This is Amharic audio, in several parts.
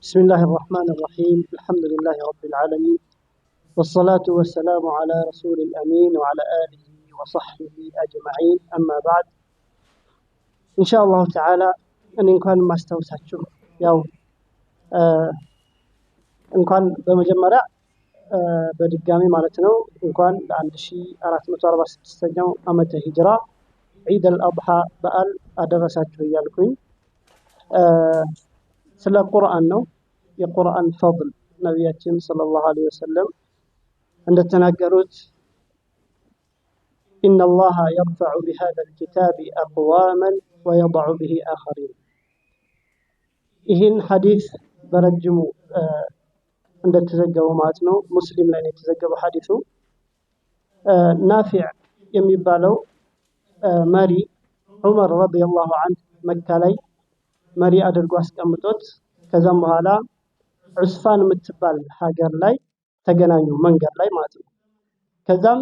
بسم الله الرحمن الرحيم. الحمد لله رب العالمين، والصلاة والسلام على رسول الأمين وعلى آله وصحبه أجمعين. أما بعد، إن شاء الله تعالى أن كان ما استوسعته يوم إن كان بمجمرة بدقامي مالتنا إن كان عند شيء 446 أمة هجرة عيد الأضحى بقال أدرسته يالكوين سلا القرآن نو የቁርአን ፈضል ነብያችን ሰለላሁ ዐለይሂ ወሰለም እንደተናገሩት إن الله يرفع بهذا الكتاب أقواما ويضع به آخرين። ይህን ሐዲስ በረጅሙ እንደተዘገበው ማለት ነው ሙስሊም ላይ የተዘገበው ሐዲሱ ናፊዕ የሚባለው መሪ ዑመር ረዲየላሁ ዐንሁ መካ ላይ መሪ አድርጎ አስቀምጦት ከዛም በኋላ ዑስፋን የምትባል ሀገር ላይ ተገናኙ መንገድ ላይ ማለት ነው። ከዛም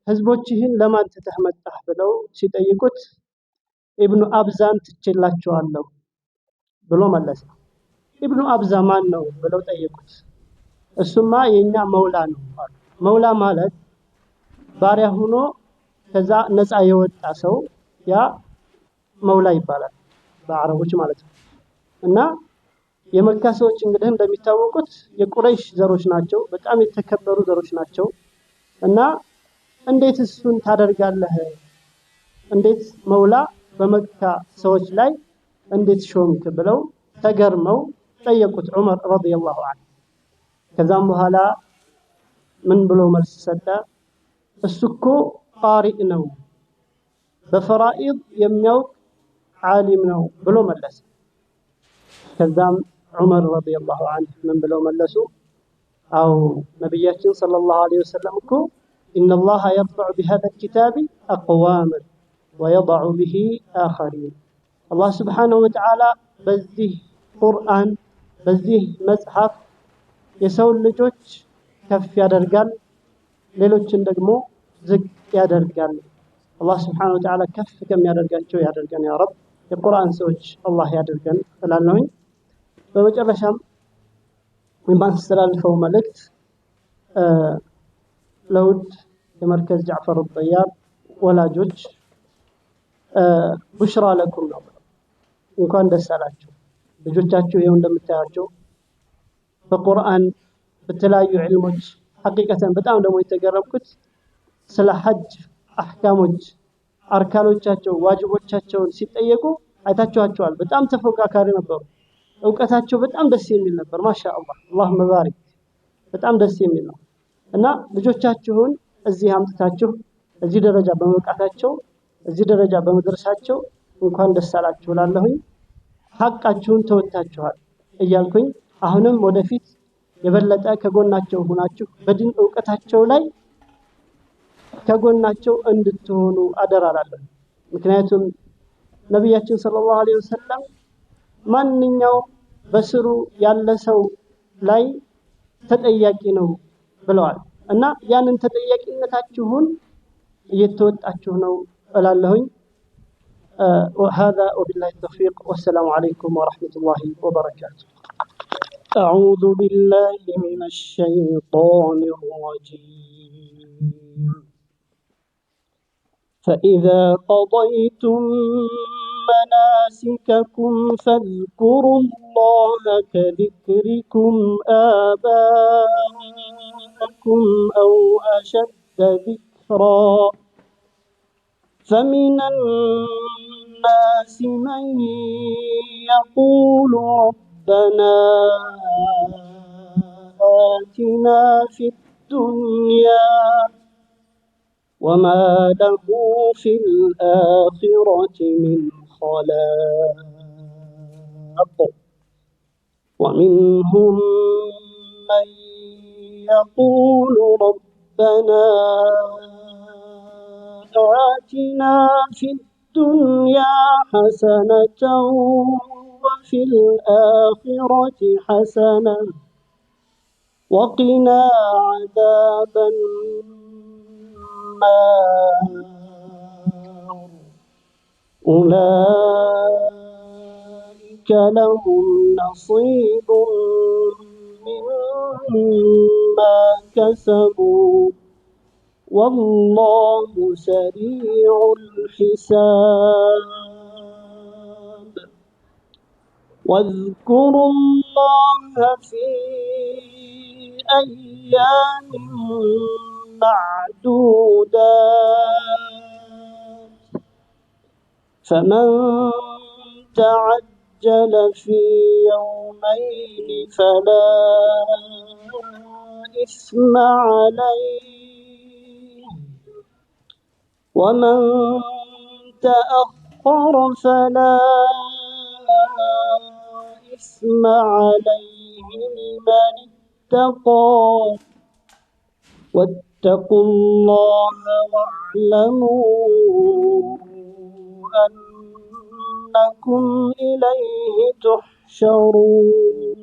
ህዝቦችህን ለማን ትተህ መጣህ ብለው ሲጠይቁት ኢብኑ አብዛን ትችላቸዋለሁ ብሎ መለሰ። ኢብኑ አብዛ ማን ነው ብለው ጠየቁት። እሱማ የኛ መውላ ነው አሉ። መውላ ማለት ባሪያ ሆኖ ከዛ ነፃ የወጣ ሰው ያ መውላ ይባላል በአረቦች ማለት ነው። እና የመካ ሰዎች እንግዲህ እንደሚታወቁት የቁረይሽ ዘሮች ናቸው፣ በጣም የተከበሩ ዘሮች ናቸው። እና እንዴት እሱን ታደርጋለህ? እንዴት መውላ በመካ ሰዎች ላይ እንዴት ሾምክ ብለው ተገርመው ጠየቁት ዑመር ረዲየላሁ ዐንሁ። ከዛም በኋላ ምን ብሎ መልስ ሰጠ? እሱ እኮ ቃሪእ ነው፣ በፈራኢድ የሚያውቅ ዓሊም ነው ብሎ መለሰ። ከዛም ዑመር ረዲየላሁ ዐንሁ ምን ብለው መለሱ? አው ነብያችን ሰለላሁ ዐለይሂ ወሰለም እኮ إن الله يرفع بهذا الكتاب أقواما ويضع به آخرين። الله سبحانه وتعالى በዚህ ቁርአን በዚህ መጽሐፍ የሰው ልጆች ከፍ ያደርጋል፣ ሌሎችን ደግሞ ዝቅ ያደርጋል። አላህ Subhanahu Wa Ta'ala ከፍ ከሚያደርጋቸው ያደርገን ያ ረብ። የቁርአን ሰዎች አላህ ያደርገን እላለሁኝ። በመጨረሻም የማስተላልፈው መልእክት ለውድ የመርከዝ ጃዕፈር الطيار ወላጆች ቡሽራ ለኩም ነው። እንኳን ደስ አላችሁ ልጆቻችሁ ይኸው እንደምታያቸው በቁርአን በተለያዩ ዒልሞች ሐቂቀተን በጣም ደግሞ የተገረምኩት ስለ ሐጅ አህካሞች አርካኖቻቸው ዋጅቦቻቸውን ሲጠየቁ አይታችኋቸዋል። በጣም ተፎካካሪ ነበሩ። እውቀታቸው በጣም ደስ የሚል ነበር። ማሻአላህ አላህ መባረክ በጣም ደስ የሚል ነው። እና ልጆቻችሁን እዚህ አምጥታችሁ እዚህ ደረጃ በመብቃታቸው እዚህ ደረጃ በመድረሳቸው እንኳን ደስ አላችሁ እላለሁኝ። ሐቃችሁን ተወጣችኋል እያልኩኝ አሁንም ወደፊት የበለጠ ከጎናቸው ሆናችሁ በዲን እውቀታቸው ላይ ከጎናቸው እንድትሆኑ አደራላለሁ። ምክንያቱም ነብያችን ሰለላሁ ዐለይሂ ወሰለም ማንኛው በስሩ ያለ ሰው ላይ ተጠያቂ ነው ብለዋል። እና ያንን ተጠያቂነታችሁን እየተወጣችሁ ነው እላለሁኝ። وهذا وبالله التوفيق والسلام عليكم ورحمة الله وبركاته. أعوذ بالله من الشيطان الرجيم. فإذا قضيتم مناسككم فاذكروا الله كذكركم آباءكم أو أشد ذكرا. فمن الناس من يقول ربنا آتنا في الدنيا وما له في الآخرة من خلاق. ومنهم من يقول ربنا آتنا في الدنيا حسنة وفي الآخرة حسنة وقنا عذاب النار. أولئك لهم نصيب ما كسبوا والله سريع الحساب واذكروا الله في أيام معدودات فمن تعجل في يومين فلا إثم عليه ومن تأخر فلا إثم عليه لمن اتقى واتقوا الله واعلموا أنكم إليه تحشرون